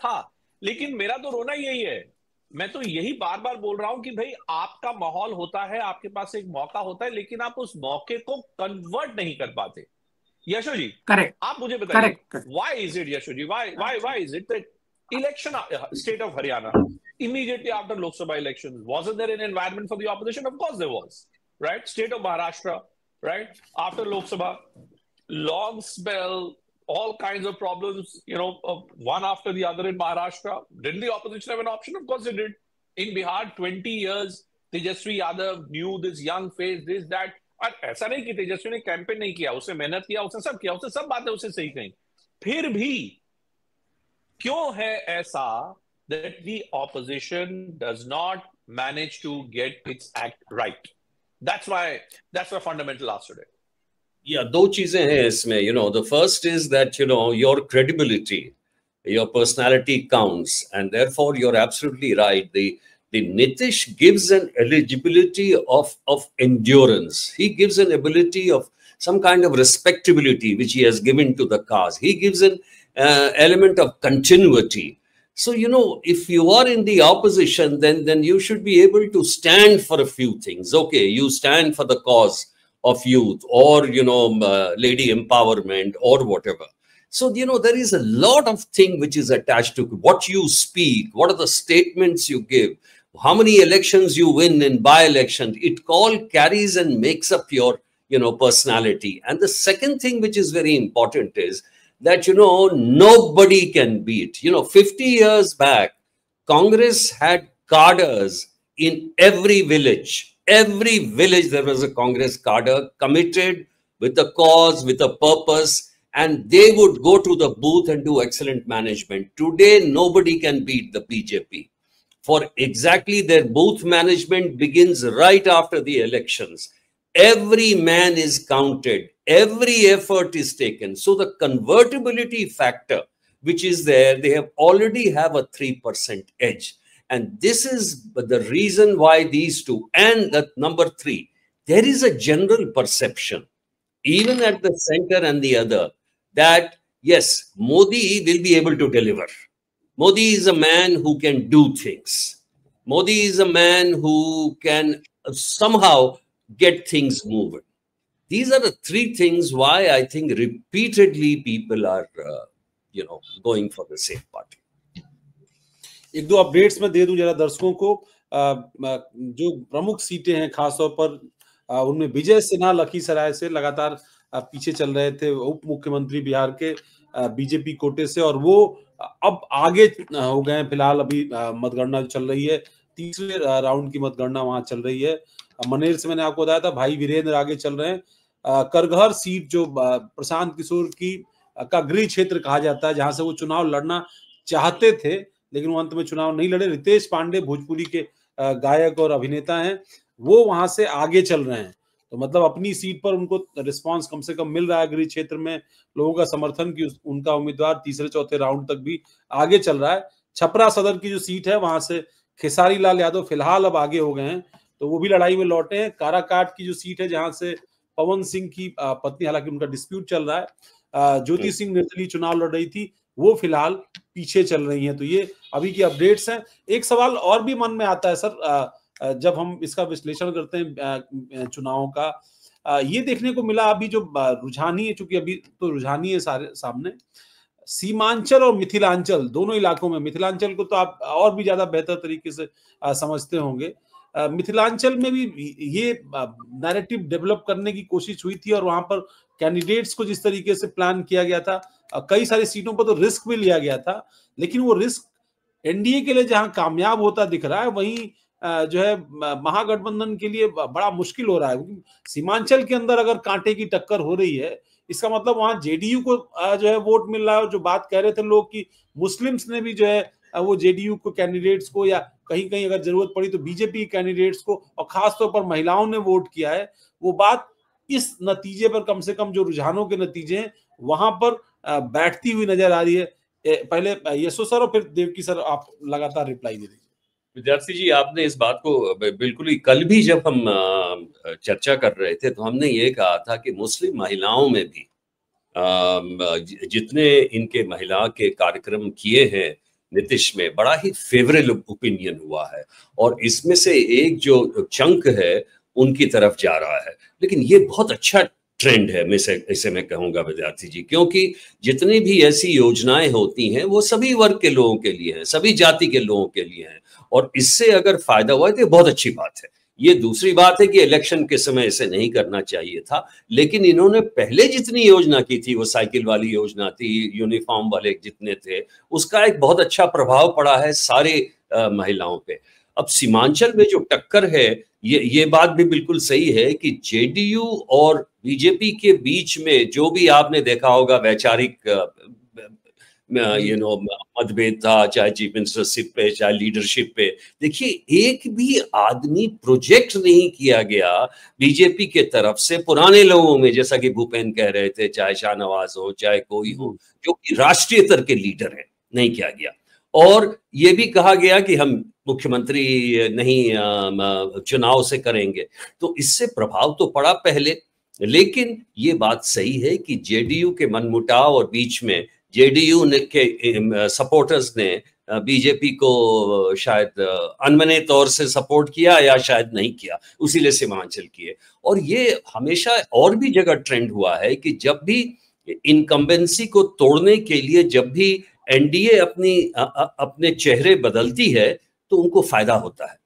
था। लेकिन मेरा तो रोना यही है, मैं तो यही बार बार बोल रहा हूं कि भाई आपका माहौल होता है, आपके पास एक मौका होता है, लेकिन आप उस मौके को कन्वर्ट नहीं कर पाते। यशो जी, करेक्ट, आप मुझे बताइए, correct, correct. Why is it Yasho ji, why is it that election, state of Haryana, immediately after Lok Sabha elections, wasn't there an environment for the opposition? Of course there was, right? State of Maharashtra, right? After Lok Sabha, long spell, all kinds of problems, one after the other in Maharashtra. Didn't the opposition have an option? Of course they did. In Bihar, 20 years, Tejaswi Yadav knew this young face, this, that. और ऐसा नहीं कि तेजस्वी ने campaign नहीं किया, उसने मेहनत किया, उसने सब किया, उसने सब बातें उससे सही कही। फिर भी क्यों है ऐसा that the opposition does not manage to get its act right? That's my fundamental ask today. Yeah, दो चीजें हैं इसमें, the first is that, your credibility, your personality counts, and therefore you're absolutely right. The Nitish gives an eligibility of endurance. He gives an ability of some kind of respectability which he has given to the cause. He gives an element of continuity. So, if you are in the opposition, then you should be able to stand for a few things. Okay, you stand for the cause of youth, or lady empowerment, or whatever. So there is a lot of thing which is attached to what you speak, what are the statements you give, how many elections you win in by-election. It all carries and makes up your personality. And the second thing which is very important is that nobody can beat. 50 years back, Congress had cadres in every village. Every village there was a Congress cadre committed with a cause, with a purpose, and they would go to the booth and do excellent management. Today, nobody can beat the BJP. For exactly their booth management begins right after the elections. Every man is counted. Every effort is taken. So the convertibility factor, which is there, they already have a 3% edge. And this is the reason why these two. And the number three, there is a general perception, even at the center and the other, that yes, Modi will be able to deliver. Modi is a man who can do things. Modi is a man who can somehow get things moving. These are the three things why I think repeatedly people are, going for the same party. एक दो updates में दे दूं जरा दर्शकों को। जो प्रमुख सीटें हैं खासतौर पर उनमें विजय सिन्हा लखीसराय से लगातार पीछे चल रहे थे, उप मुख्यमंत्री बिहार के बीजेपी कोटे से, और वो अब आगे हो गए हैं। फिलहाल अभी मतगणना चल रही है, तीसरे राउंड की मतगणना वहां चल रही है। मनेर से मैंने आपको बताया था, भाई वीरेंद्र आगे चल रहे हैं। करगहर सीट जो प्रशांत किशोर का गृह क्षेत्र कहा जाता है, जहां से वो चुनाव लड़ना चाहते थे लेकिन वो अंत में चुनाव नहीं लड़े। रितेश पांडे भोजपुरी के गायक और अभिनेता हैं, वो वहां से आगे चल रहे हैं। तो मतलब अपनी सीट पर उनको रिस्पांस कम से कम मिल रहा है गृह क्षेत्र में, लोगों का समर्थन कि उनका उम्मीदवार तीसरे चौथे राउंड तक भी आगे चल रहा है। छपरा सदर की जो सीट है वहां से खेसारी लाल यादव फिलहाल अब आगे हो गए हैं, तो वो भी लड़ाई में लौटे हैं। काराकाट की जो सीट है जहां से पवन सिंह की पत्नी, हालांकि उनका डिस्प्यूट चल रहा है, ज्योति सिंह निर्दलीय चुनाव लड़ रही थी, वो फिलहाल पीछे चल रही हैं। तो ये अभी की अपडेट्स हैं। एक सवाल और भी मन में आता है सर, जब हम इसका विश्लेषण करते हैं चुनावों का, ये देखने को मिला अभी जो रुझानी है, चूंकि अभी तो रुझानी है सारे सामने, सीमांचल और मिथिलांचल दोनों इलाकों में। मिथिलांचल को तो आप और भी ज्यादा बेहतर तरीके से समझते होंगे। मिथिलांचल में भी ये नैरेटिव डेवलप करने की कोशिश हुई थी, और वहां पर कैंडिडेट्स को जिस तरीके से प्लान किया गया था, कई सारी सीटों पर तो रिस्क भी लिया गया था, लेकिन वो रिस्क एनडीए के लिए जहां कामयाब होता दिख रहा है, वहीं जो है महागठबंधन के लिए बड़ा मुश्किल हो रहा है। क्योंकि सीमांचल के अंदर अगर कांटे की टक्कर हो रही है, इसका मतलब वहां जेडीयू को जो है वोट मिल रहा है। और जो बात कह रहे थे लोग कि मुस्लिम्स ने भी जो है वो जेडीयू को कैंडिडेट्स को, या कहीं कहीं अगर जरूरत पड़ी तो बीजेपी कैंडिडेट्स को, और खासतौर पर महिलाओं ने वोट किया है, वो बात इस नतीजे पर, कम से कम जो रुझानों के नतीजे हैं वहां पर बैठती हुई नजर आ रही है। पहले यशो सर और फिर देवकी सर, आप लगातार रिप्लाई दे दीजिए। विद्यार्थी जी, आपने इस बात को बिल्कुल ही, कल भी जब हम चर्चा कर रहे थे तो हमने ये कहा था कि मुस्लिम महिलाओं में भी जितने इनके महिला के कार्यक्रम किए हैं, नीतीश में बड़ा ही फेवरेबल ओपिनियन हुआ है, और इसमें से एक जो चंक है उनकी तरफ जा रहा है। लेकिन ये बहुत अच्छा ट्रेंड है, इसे मैं कहूंगा विद्यार्थी जी, क्योंकि जितनी भी ऐसी योजनाएं होती हैं वो सभी वर्ग के लोगों के लिए हैं, सभी जाति के लोगों के लिए हैं, और इससे अगर फायदा हुआ तो ये बहुत अच्छी बात है। ये दूसरी बात है कि इलेक्शन के समय इसे नहीं करना चाहिए था, लेकिन इन्होंने पहले जितनी योजना की थी, वो साइकिल वाली योजना थी, यूनिफॉर्म वाले जितने थे, उसका एक बहुत अच्छा प्रभाव पड़ा है सारे महिलाओं पे। अब सीमांचल में जो टक्कर है, ये बात भी बिल्कुल सही है कि जेडीयू और बीजेपी के बीच में जो भी आपने देखा होगा वैचारिक मतभेद था, चाहे चीफ मिनिस्टरशिप पे, चाहे लीडरशिप पे, देखिए एक भी आदमी प्रोजेक्ट नहीं किया गया बीजेपी के तरफ से पुराने लोगों में, जैसा कि भूपेन कह रहे थे, चाहे शाहनवाज हो, चाहे कोई हो, जो कि राष्ट्रीय स्तर के लीडर है, नहीं किया गया। और ये भी कहा गया कि हम मुख्यमंत्री नहीं चुनाव से करेंगे, तो इससे प्रभाव तो पड़ा पहले। लेकिन ये बात सही है कि जेडीयू के मनमुटाव और बीच में जेडीयू के सपोर्टर्स ने बीजेपी को शायद अनमने तौर से सपोर्ट किया या शायद नहीं किया, उसीलिए सीमांचल किए। और ये हमेशा और भी जगह ट्रेंड हुआ है कि जब भी इनकम्बेंसी को तोड़ने के लिए जब भी एनडीए अपने चेहरे बदलती है तो उनको फायदा होता है,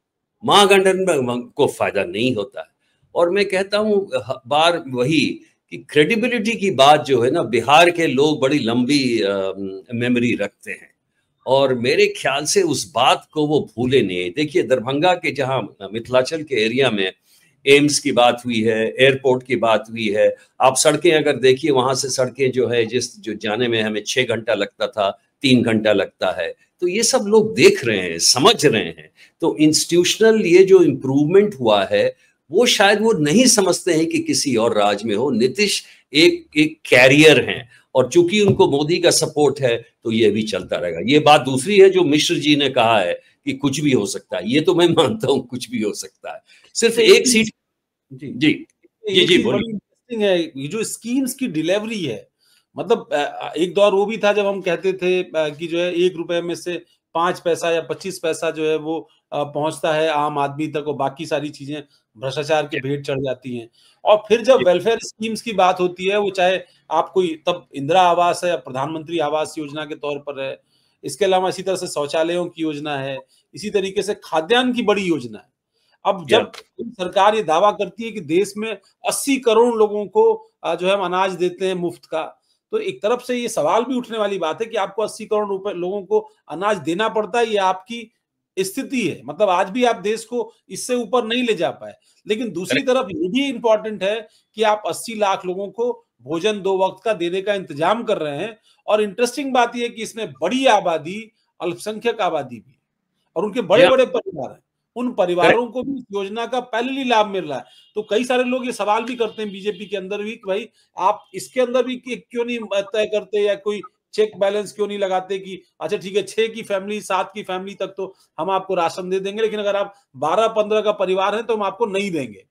महागठबंधन को फायदा नहीं होता है। और मैं कहता हूं बार वही कि क्रेडिबिलिटी की बात जो है ना, बिहार के लोग बड़ी लंबी मेमोरी रखते हैं, और मेरे ख्याल से उस बात को वो भूले नहीं। देखिए दरभंगा के जहां मिथिलांचल के एरिया में एम्स की बात हुई है, एयरपोर्ट की बात हुई है, आप सड़कें अगर देखिए, वहां से सड़कें जो है जो जाने में हमें 6 घंटा लगता था 3 घंटा लगता है, तो ये सब लोग देख रहे हैं, समझ रहे हैं। तो इंस्टीट्यूशनल ये जो इम्प्रूवमेंट हुआ है वो शायद वो नहीं समझते हैं कि किसी और राज्य में हो। नीतीश एक कैरियर हैं, और चूंकि उनको मोदी का सपोर्ट है तो ये भी चलता रहेगा। ये बात दूसरी है जो मिश्र जी ने कहा है कि कुछ भी हो सकता है, ये तो मैं मानता हूं, कुछ भी हो सकता है, सिर्फ एक सीट। जी जी जी जी बोलिए। इंटरेस्टिंग है ये जो स्कीम्स की डिलीवरी है, मतलब एक दौर वो भी था जब हम कहते थे कि जो है 1 रुपए में से 5 पैसा या 25 पैसा जो है वो पहुंचता है आम आदमी तक, और बाकी सारी चीजें भ्रष्टाचार के भेंट चढ़ जाती हैं। और फिर जब वेलफेयर स्कीम्स की बात होती है, वो चाहे आप कोई तब इंदिरा आवास है या प्रधानमंत्री आवास योजना के तौर पर है, इसके अलावा इसी तरह से शौचालयों की योजना है, इसी तरीके से खाद्यान्न की बड़ी योजना है। अब जब सरकार ये दावा करती है कि देश में 80 करोड़ लोगों को जो है हम अनाज देते हैं मुफ्त का, तो एक तरफ से ये सवाल भी उठने वाली बात है कि आपको 80 करोड़ रुपए लोगों को अनाज देना पड़ता है, ये आपकी स्थिति है, मतलब आज भी आप देश को इससे ऊपर नहीं ले जा पाए। लेकिन दूसरी तरफ ये भी इंपॉर्टेंट है कि आप 80 लाख लोगों को भोजन 2 वक्त का देने का इंतजाम कर रहे हैं। और इंटरेस्टिंग बात यह है कि इसमें बड़ी आबादी अल्पसंख्यक आबादी भी है, और उनके बड़े बड़े परिवार हैं, उन परिवारों को भी इस योजना का पहले लाभ मिल रहा है। तो कई सारे लोग ये सवाल भी करते हैं बीजेपी के अंदर भी कि भाई आप इसके अंदर भी क्यों नहीं तय करते, या कोई चेक बैलेंस क्यों नहीं लगाते कि अच्छा ठीक है 6 की फैमिली 7 की फैमिली तक तो हम आपको राशन दे देंगे, लेकिन अगर आप 12-15 का परिवार है तो हम आपको नहीं देंगे।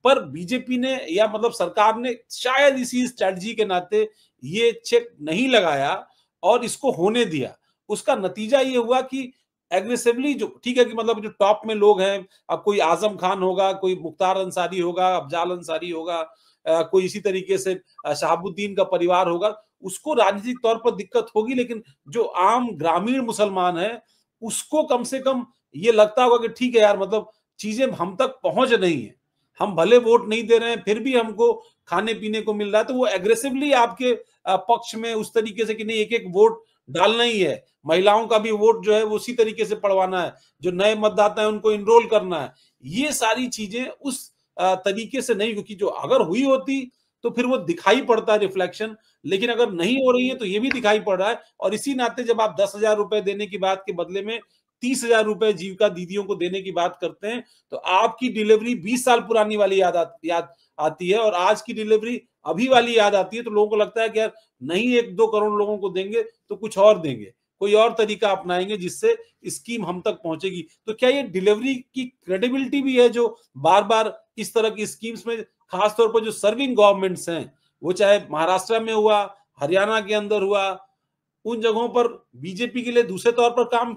पर बीजेपी ने या मतलब सरकार ने शायद इसी स्ट्रेटजी के नाते ये चेक नहीं लगाया और इसको होने दिया। उसका नतीजा ये हुआ कि एग्रेसिवली जो ठीक है कि मतलब जो टॉप में लोग हैं, अब कोई आजम खान होगा, कोई मुख्तार अंसारी होगा, अफजाल अंसारी होगा, कोई इसी तरीके से शहाबुद्दीन का परिवार होगा, उसको राजनीतिक तौर पर दिक्कत होगी, लेकिन जो आम ग्रामीण मुसलमान है उसको कम से कम ये लगता होगा कि ठीक है यार, मतलब चीजें हम तक पहुंच नहीं है, हम भले वोट नहीं दे रहे हैं फिर भी हमको खाने पीने को मिल रहा है। तो वो एग्रेसिवली आपके पक्ष में उस तरीके से कि नहीं एक एक वोट डालना ही है, महिलाओं का भी वोट जो है वो उसी तरीके से पड़वाना है, जो नए मतदाता है उनको इनरोल करना है, ये सारी चीजें उस तरीके से नहीं, क्योंकि जो अगर हुई होती तो फिर वो दिखाई पड़ता है रिफ्लेक्शन, लेकिन अगर नहीं हो रही है तो ये भी दिखाई पड़ रहा है। और इसी नाते जब आप 10,000 रुपए देने की बात के बदले में 30,000 रुपए जीविका दीदियों को देने की बात करते हैं, तो आपकी डिलीवरी 20 साल पुरानी वाली याद आती है, और आज की डिलीवरी अभी वाली याद आती है। तो लोगों को लगता है कि यार नहीं 1-2 करोड़ लोगों को देंगे तो कुछ और देंगे, कोई और तरीका अपनाएंगे जिससे स्कीम हम तक पहुंचेगी। तो क्या ये डिलीवरी की क्रेडिबिलिटी भी है जो बार बार इस तरह की स्कीम्स में, खासतौर पर जो सर्विंग गवर्नमेंट्स हैं, वो चाहे महाराष्ट्र में हुआ, हरियाणा के अंदर हुआ, उन जगहों पर बीजेपी के लिए दूसरे तौर पर काम